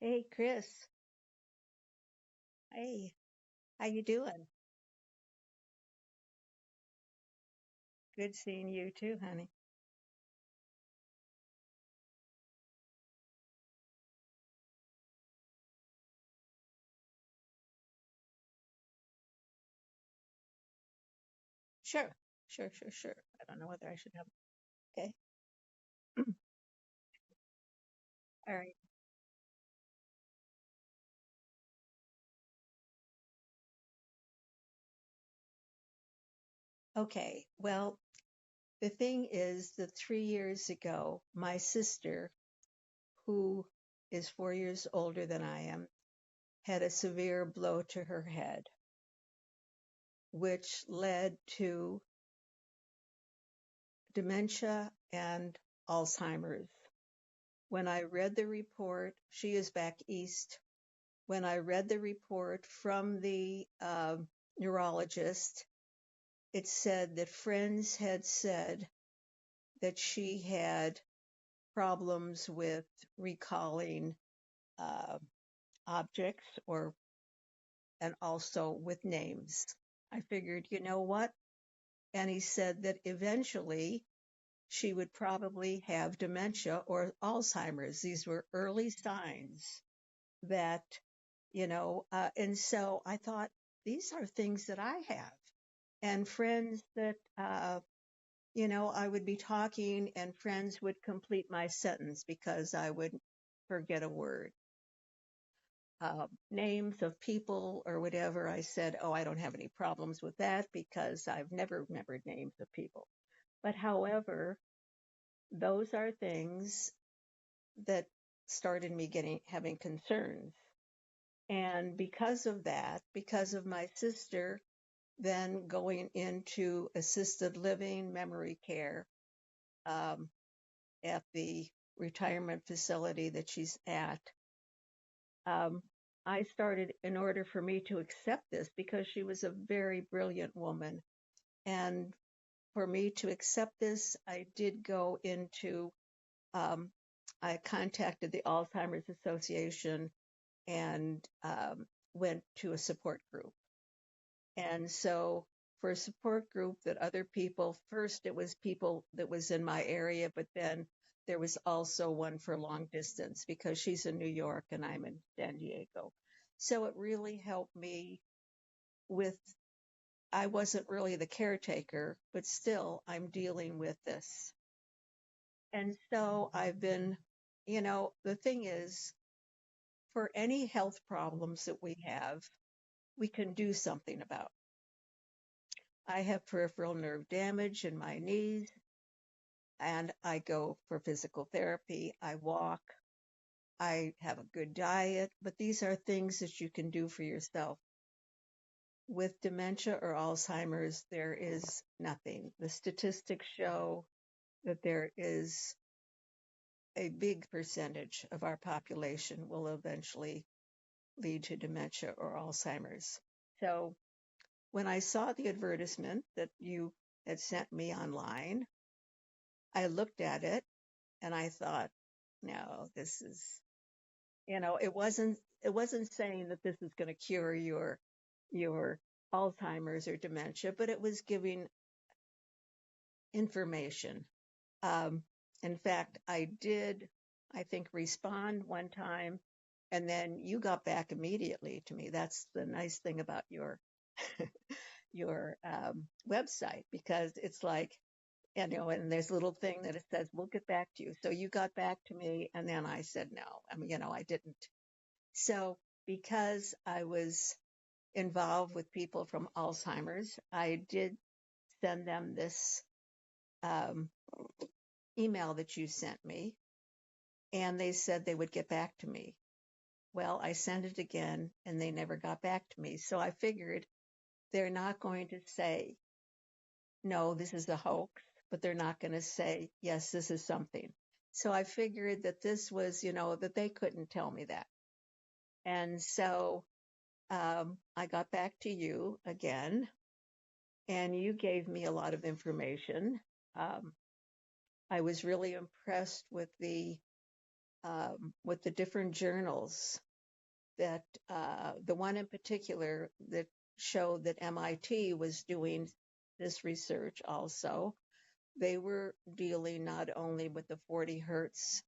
Hey, Chris. Hey, how you doing? Good seeing you too, honey. Sure, sure. I don't know whether I should have. Okay. All right. Okay. Well, the thing is that 3 years ago, my sister, who is 4 years older than I am, had a severe blow to her head, which led to dementia and Alzheimer's. When I read the report, she is back east. When I read the report from the neurologist, it said that friends had said that she had problems with recalling uh, objects or and also with names. I figured, you know what? And he said that eventually she would probably have dementia or Alzheimer's. These were early signs that, and so I thought, these are things that I have. And friends that, I would be talking and friends would complete my sentence because I would forget a word. Names of people or whatever, I said, oh, I don't have any problems with that because I've never remembered names of people. But however, those are things that started me having concerns. And because of that, because of my sister then going into assisted living memory care um, at the retirement facility that she's at, um, I started, in order for me to accept this, because she was a very brilliant woman. And for me to accept this, I did go into, um, I contacted the Alzheimer's Association and went to a support group. And so for a support group that other people, first it was people that was in my area, but then there was also one for long distance because she's in New York and I'm in San Diego. So it really helped me with, I wasn't really the caretaker, but still I'm dealing with this. And so I've been, the thing is, for any health problems that we have, we can do something about. I have peripheral nerve damage in my knees, and I go for physical therapy. I walk. I have a good diet, but these are things that you can do for yourself. With dementia or Alzheimer's, there is nothing. The statistics show that there is a big percentage of our population will eventually lead to dementia or Alzheimer's. So when I saw the advertisement that you had sent me online, I looked at it and I thought, no, this is, it wasn't saying that this is going to cure your Alzheimer's or dementia, but it was giving information. Um, in fact, I did, I think, respond one time, and then you got back immediately to me. That's the nice thing about your website, because it's like, and there's a little thing that it says, we'll get back to you. So you got back to me, and then I said no. I mean, I didn't. So because I was involved with people from Alzheimer's, I did send them this um, email that you sent me, and they said they would get back to me. Well, I sent it again, and they never got back to me. So I figured they're not going to say, no, this is a hoax, but they're not going to say, yes, this is something. So I figured that this was, that they couldn't tell me that. And so I got back to you again, and you gave me a lot of information. I was really impressed with the with the different journals that the one in particular that showed that MIT was doing this research also, they were dealing not only with the 40 hertz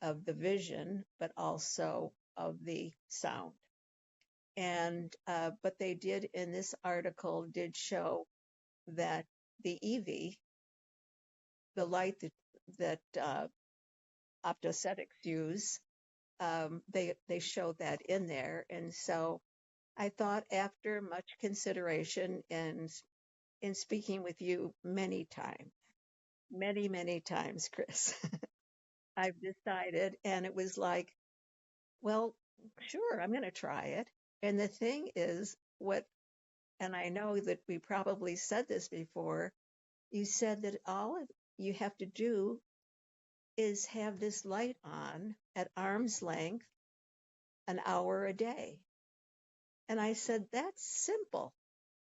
of the vision, but also of the sound. And but they did in this article did show that the EV, the light that optosetics use, they showed that in there. And so I thought, after much consideration and in speaking with you many times, many times, Chris, I've decided, and it was like, well, sure, I'm going to try it. And the thing is, and I know that we probably said this before, you said that all you have to do is have this light on at arm's length an hour a day. And I said, that's simple.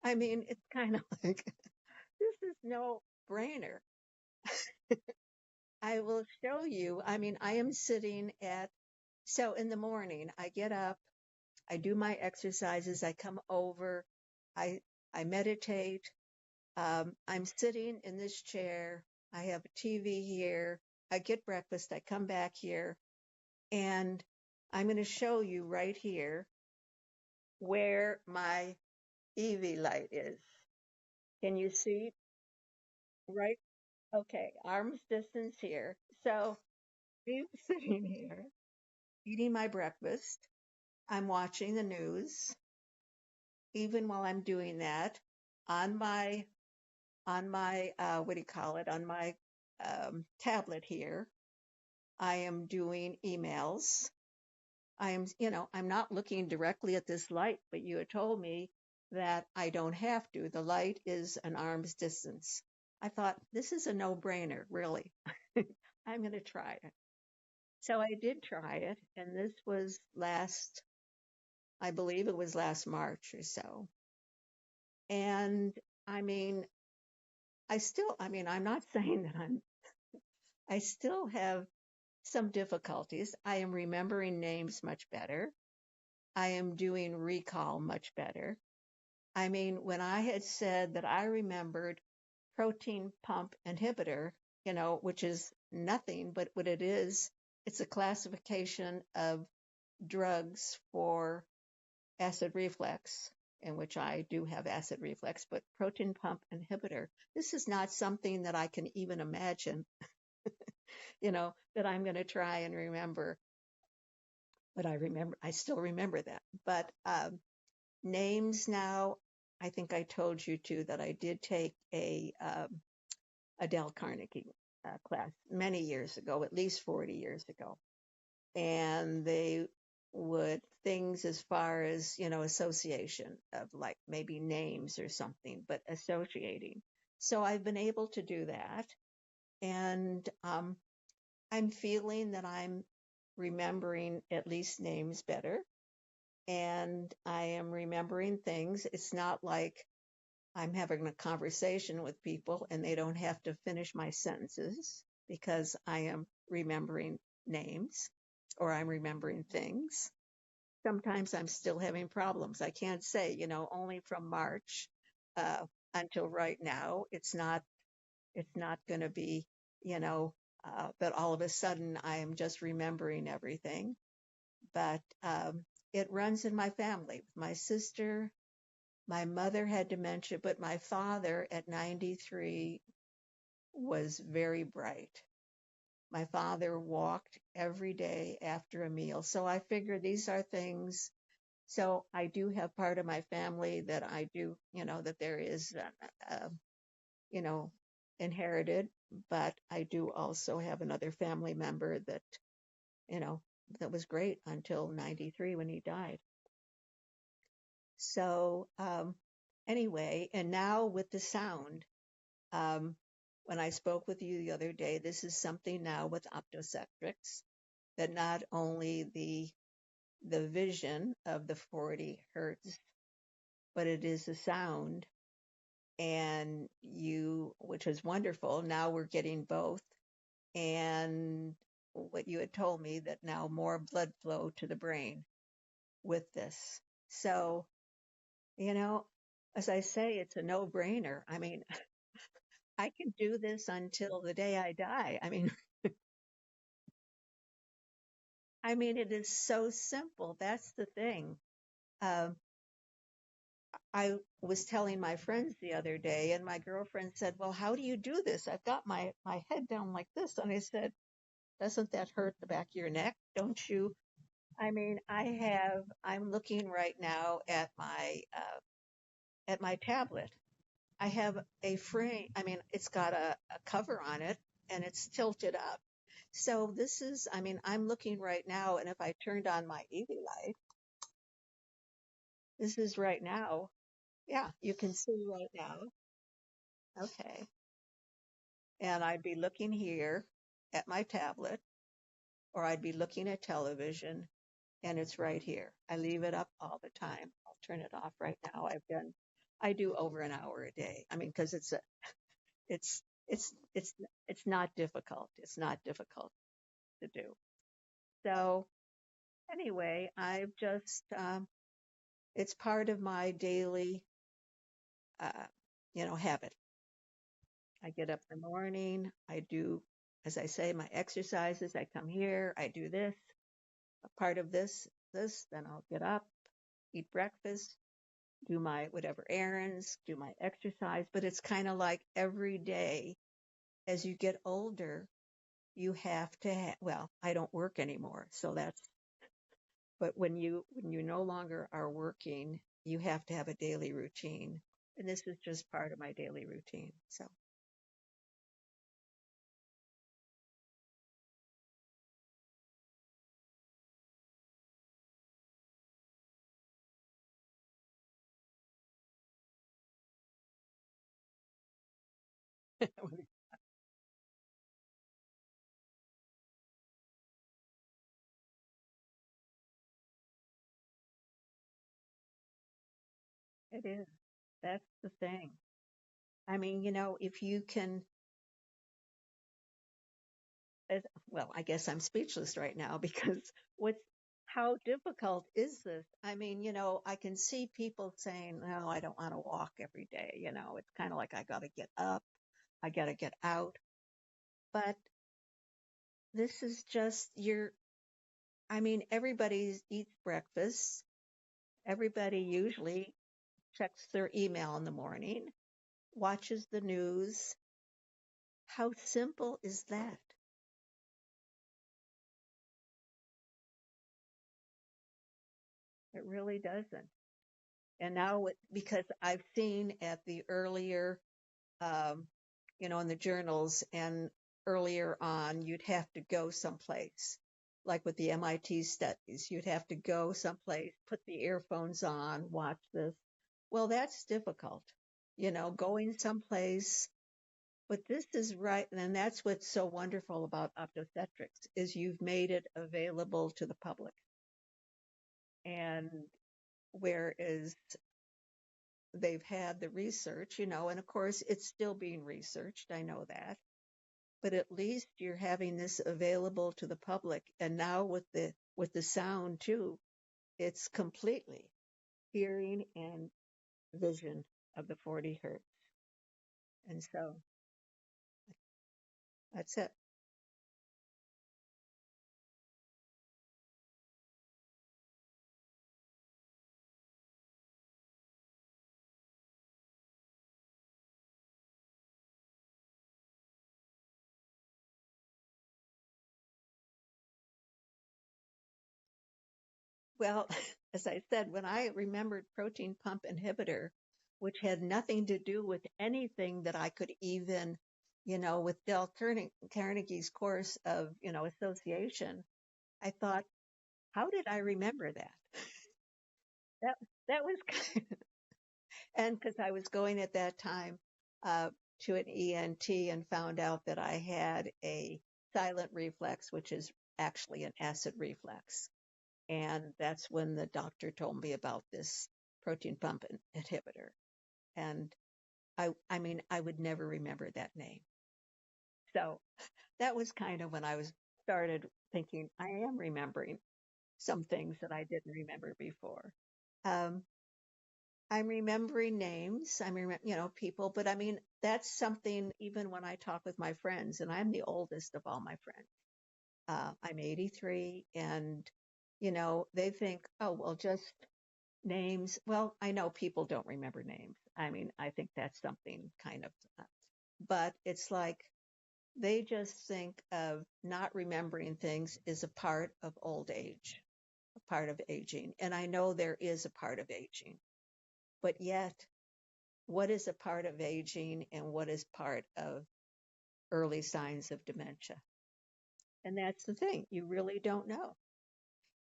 I mean, it's kind of like, this is no brainer. I will show you. I mean, I am sitting so in the morning, I get up, I do my exercises, I come over, I, I meditate. I'm sitting in this chair. I have a TV here. I get breakfast. I come back here, and I'm going to show you right here where my EV light is. Can you see? Right? Okay, arm's distance here. So I'm sitting here eating my breakfast. I'm watching the news. Even while I'm doing that, on my what do you call it? On my tablet here, I am doing emails. I'm not looking directly at this light, but you had told me that I don't have to. The light is an arm's distance. I thought, this is a no-brainer, really. I'm going to try it. So I did try it, and this was I believe it was last March or so. And I mean, I'm not saying that I still have some difficulties. I am remembering names much better. I am doing recall much better. I mean, when I had said that I remembered protein pump inhibitor, which is nothing, but what it is, it's a classification of drugs for acid reflux, in which I do have acid reflux, but protein pump inhibitor, this is not something that I can even imagine, that I'm going to try and remember. But I still remember that. But names now, I think I told you too that I did take a Dale Carnegie class many years ago, at least 40 years ago. And they would things as far as, association of like maybe names or something, but associating. So I've been able to do that. And I'm feeling that I'm remembering at least names better. And I am remembering things. It's not like I'm having a conversation with people and they don't have to finish my sentences because I am remembering names or I'm remembering things. Sometimes I'm still having problems. I can't say, only from March until right now. It's not going to be, that all of a sudden I am just remembering everything. But it runs in my family. My sister, my mother had dementia, but my father at 93 was very bright. My father walked every day after a meal. So I figure these are things. So I do have part of my family that I do, that there is, inherited, but I do also have another family member that, that was great until 93 when he died. So anyway, and now with the sound, when I spoke with you the other day, this is something now with optocentrics, that not only the vision of the 40 hertz, but it is the sound, and which is wonderful. Now we're getting both. And what you had told me, that now more blood flow to the brain with this. So, you know, as I say, it's a no-brainer. I mean, I can do this until the day I die. I mean, it is so simple. That's the thing. Um, I was telling my friends the other day, and my girlfriend said, "Well, how do you do this? I've got my head down like this." And I said, "Doesn't that hurt the back of your neck? Don't you?" I'm looking right now at my tablet. I have a frame. It's got a cover on it and it's tilted up. So I'm looking right now, and if I turned on my EV light, this is right now. Yeah, you can see right now. Okay. And I'd be looking here at my tablet, or I'd be looking at television, and it's right here. I leave it up all the time. I'll turn it off right now. I do over an hour a day. Because it's, it's not difficult. It's not difficult to do. So anyway, it's part of my daily, uh, habit. I get up in the morning. I do, as I say, my exercises. I come here. I do this, a part of this. Then I'll get up, eat breakfast, do my whatever errands, do my exercise. But it's kind of like every day as you get older, you have to well, I don't work anymore. But when you no longer are working, you have to have a daily routine. And this is just part of my daily routine. So it is. That's the thing. If you can, as, well, I guess I'm speechless right now because what's, how difficult is this? I can see people saying, "No, I don't want to walk every day." It's kind of like I got to get up, I got to get out. But this is just everybody eats breakfast. Everybody usually checks their email in the morning, watches the news. How simple is that? It really doesn't. And now, because I've seen at the earlier, um, in the journals, and earlier on, you'd have to go someplace, like with the MIT studies, you'd have to go someplace, put the earphones on, watch this. Well, that's difficult, going someplace. But this is right, and that's what's so wonderful about obstetrics is you've made it available to the public. And whereas they've had the research, and of course it's still being researched, I know that, but at least you're having this available to the public. And now with the sound too, it's completely hearing and vision of the 40 hertz. And so that's it. Well, as I said, when I remembered protein pump inhibitor, which had nothing to do with anything that I could even, with Carnegie's course of, association, I thought, how did I remember that? That that was and because I was going at that time to an ENT and found out that I had a silent reflex, which is actually an acid reflex. And that's when the doctor told me about this protein pump inhibitor. And I would never remember that name. So that was kind of when I was started thinking I am remembering some things that I didn't remember before. Um, I'm remembering names. People, but I mean, that's something even when I talk with my friends, and I'm the oldest of all my friends. I'm 83, and, they think, oh, well, just names. Well, I know people don't remember names. I mean, I think that's something kind of, but it's like they just think of not remembering things is a part of old age, a part of aging. And I know there is a part of aging, but yet, what is a part of aging and what is part of early signs of dementia? And that's the thing, you really don't know.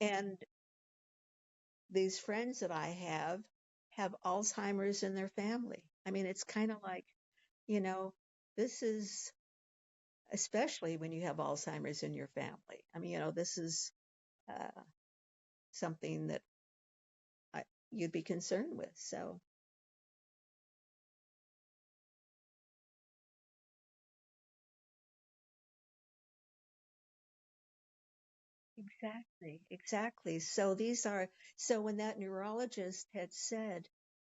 And these friends that I have Alzheimer's in their family. I mean, it's kind of like, you know, this is especially when you have Alzheimer's in your family. I mean, this is uh, something that I, you'd be concerned with. So, exactly, exactly. So when that neurologist had said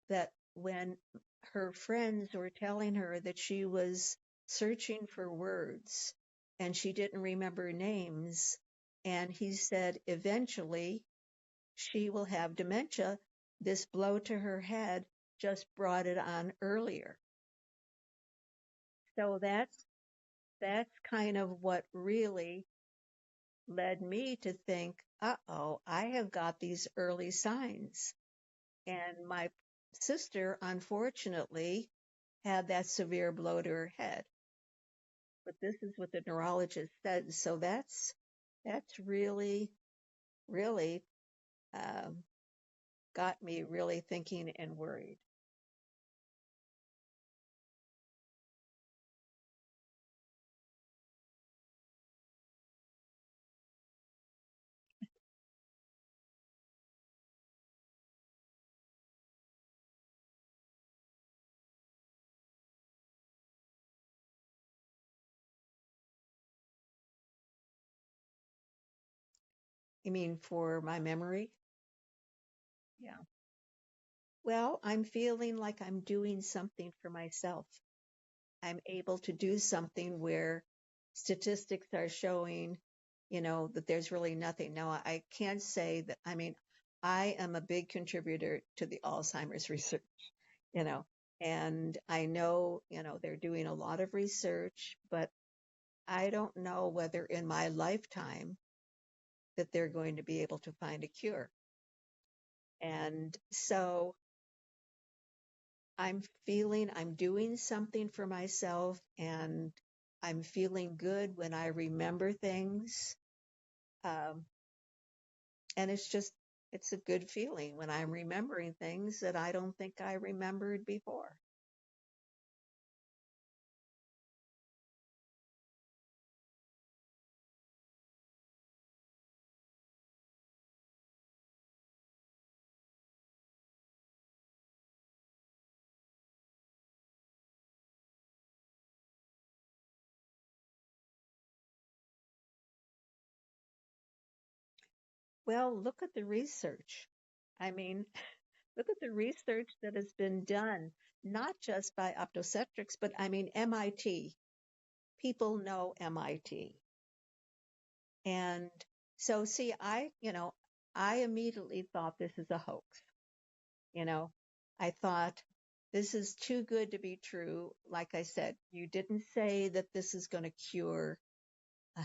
that when her friends were telling her that she was searching for words and she didn't remember names, and he said eventually she will have dementia, this blow to her head just brought it on earlier. So that's kind of what really led me to think, uh-oh, I have got these early signs. And my sister, unfortunately, had that severe blow to her head. But this is what the neurologist said. So that's really, really um, got me really thinking and worried. You mean for my memory? Yeah. Well, I'm feeling like I'm doing something for myself. I'm able to do something where statistics are showing, that there's really nothing. Now, I can't say that, I mean, I am a big contributor to the Alzheimer's research, you know, and I know, they're doing a lot of research, but I don't know whether in my lifetime that they're going to be able to find a cure. And so I'm feeling I'm doing something for myself, and I'm feeling good when I remember things. Um, and it's a good feeling when I'm remembering things that I don't think I remembered before. Well, look at the research. I mean, look at the research that has been done, not just by optometrics, but I mean, MIT. People know MIT. And so, see, I immediately thought this is a hoax. You know, I thought this is too good to be true. Like I said, you didn't say that this is going to cure uh,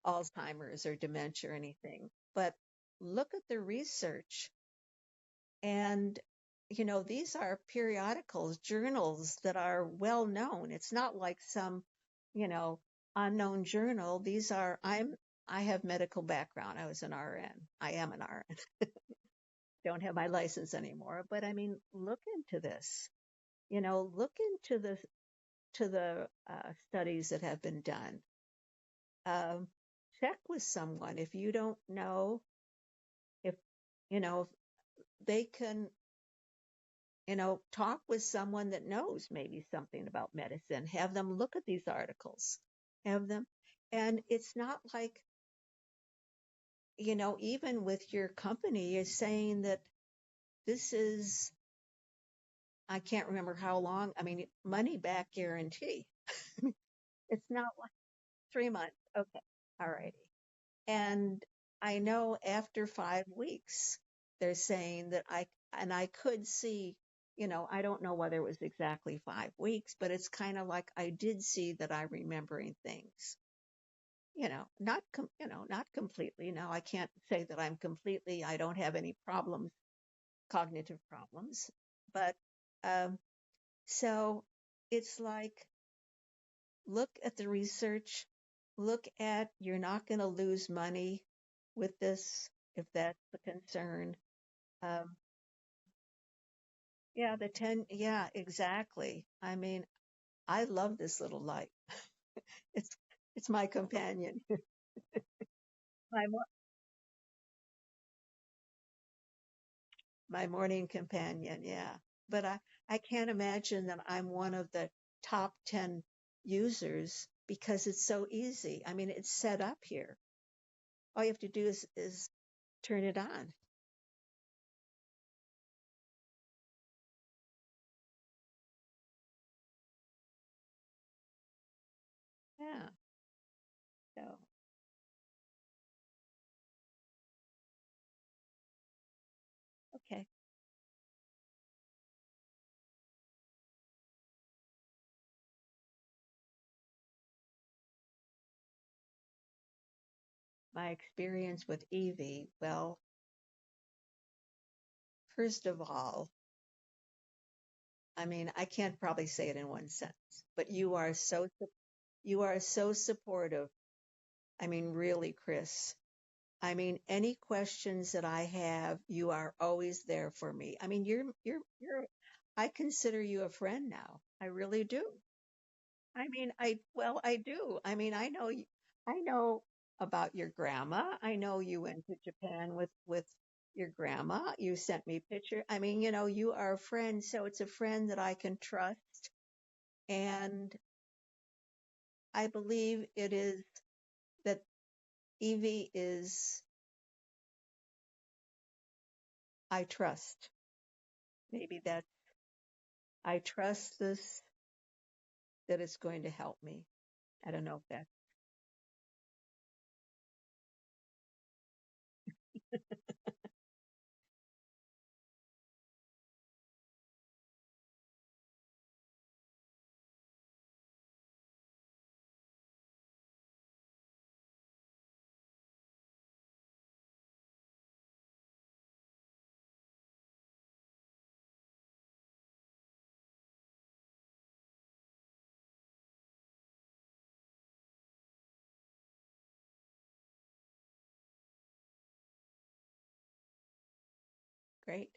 Alzheimer's or dementia or anything, but look at the research. And, these are periodicals, journals that are well known. It's not like some, you know, unknown journal. I have medical background. I was an RN. I am an RN. Don't have my license anymore, but I mean, look into this. Look into the studies that have been done. Um, Check with someone if you don't know if if they can talk with someone that knows maybe something about medicine. Have them look at these articles. Have them, and it's not like even with your company is saying that this is, I can't remember how long, I mean, money back guarantee. It's not like 3 months. Okay. All righty. And I know after 5 weeks, they're saying that and I could see, I don't know whether it was exactly 5 weeks, but it's kind of like I did see that I'm remembering things, not completely. Now I can't say that I don't have any problems, cognitive problems, but, um, so it's like, look at the research, look at, you're not going to lose money with this, if that's the concern. Um, yeah, yeah, exactly. I mean, I love this little light. It's, it's my companion, my, my morning companion. Yeah. But I can't imagine that I'm one of the top 10 users because it's so easy. I mean, it's set up here. All you have to do is turn it on. Yeah. So, okay. My experience with Evie, well, first of all, I mean, I can't probably say it in one sentence, but you are so supportive. I mean, really, Chris. I mean, any questions that I have, you are always there for me. I mean, I consider you a friend now. I really do. I mean, well, I do. I mean, I know about your grandma. I know you went to Japan with your grandma. You sent me picture. I mean, you are a friend, so it's a friend that I can trust. And I believe it is that Evie is, I trust. Maybe that I trust this, that it's going to help me. I don't know if that's great.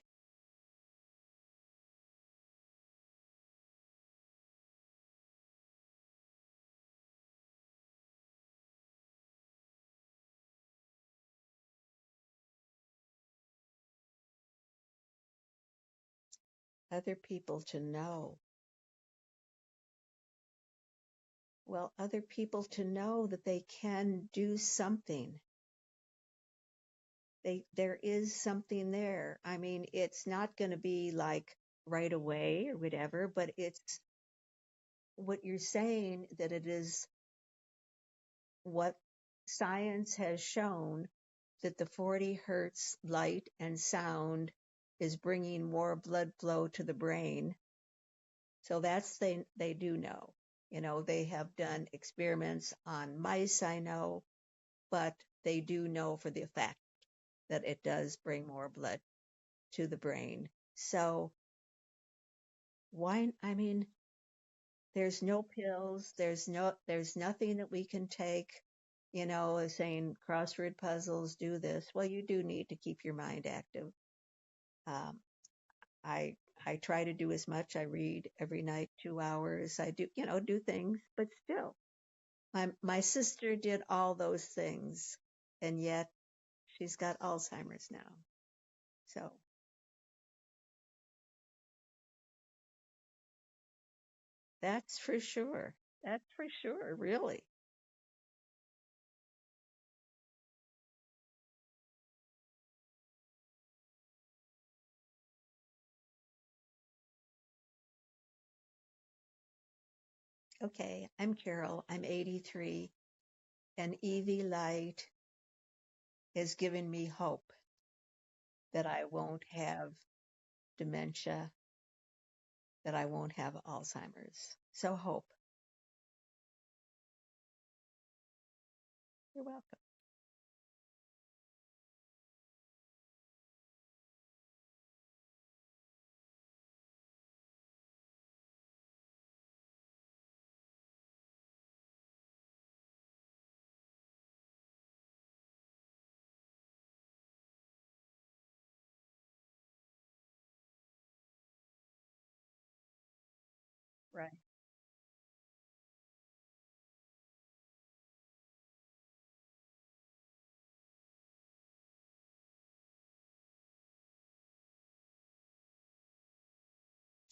Other people to know. Well, other people to know that they can do something. There is something there. I mean, it's not going to be like right away or whatever, but it's what you're saying, that it is what science has shown, that the 40 hertz light and sound is bringing more blood flow to the brain. So they do know. They have done experiments on mice, I know, but they do know for the fact that it does bring more blood to the brain. So I mean, there's no pills, there's nothing that we can take, saying crossword puzzles, do this. Well, you do need to keep your mind active. Um, I I try to do as much. I read every night 2 hours. I do things, but still, my sister did all those things, and yet she's got Alzheimer's now. So that's for sure. That's for sure, really. Okay, I'm Carole. I'm 83, and EV Light has given me hope that I won't have dementia, that I won't have Alzheimer's. So hope. You're welcome. Right.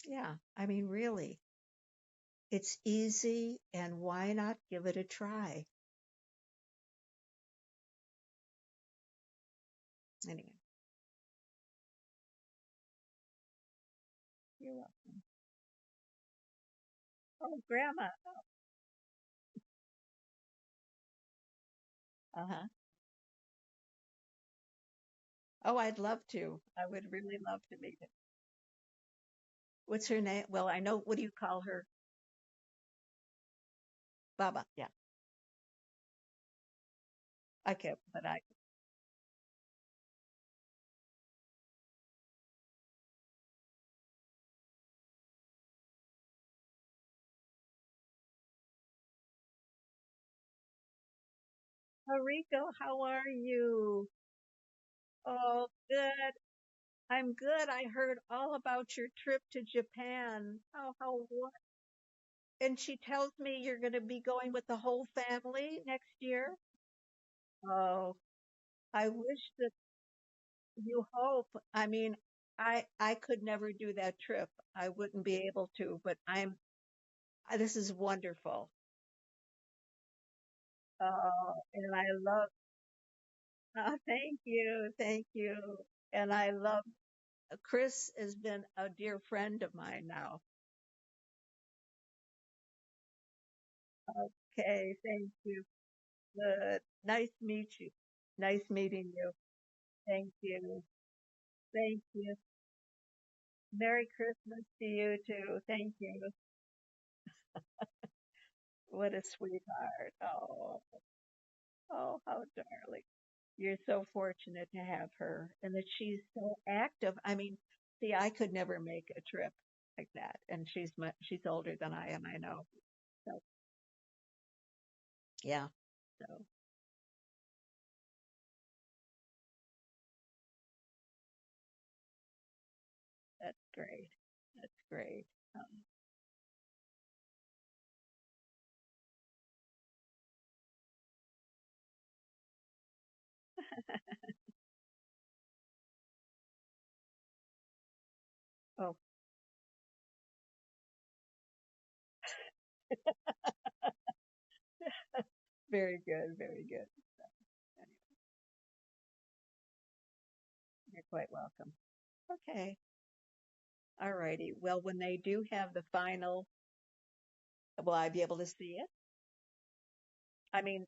Yeah. I mean, really, it's easy, and why not give it a try? Anyway, you're welcome. Oh, Grandma. Uh-huh. Oh, I'd love to. I would really love to meet it. What's her name? Well, I know. What do you call her? Baba. Yeah. Okay, but I. Rico, how are you? Oh, good. I'm good. I heard all about your trip to Japan. And she tells me you're going to be going with the whole family next year. Oh, I wish that you hope. I mean, I could never do that trip. I wouldn't be able to, but this is wonderful. And I love, thank you. Thank you. And I love, Chris has been a dear friend of mine now. Okay. Thank you. Good. Nice meet you. Nice meeting you. Thank you. Thank you. Merry Christmas to you too. Thank you. What a sweetheart. Oh, oh, how darling. You're so fortunate to have her and that she's so active. I mean, see, I could never make a trip like that. And she's older than I am, I know. So, yeah. So that's great. That's great. Um, oh, very good. Very good. Anyway, you're quite welcome. Okay. All righty. Well, when they do have the final, will I be able to see it? I mean,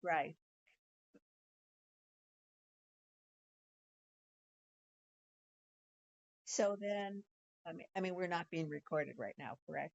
right. So then, I mean, we're not being recorded right now, correct?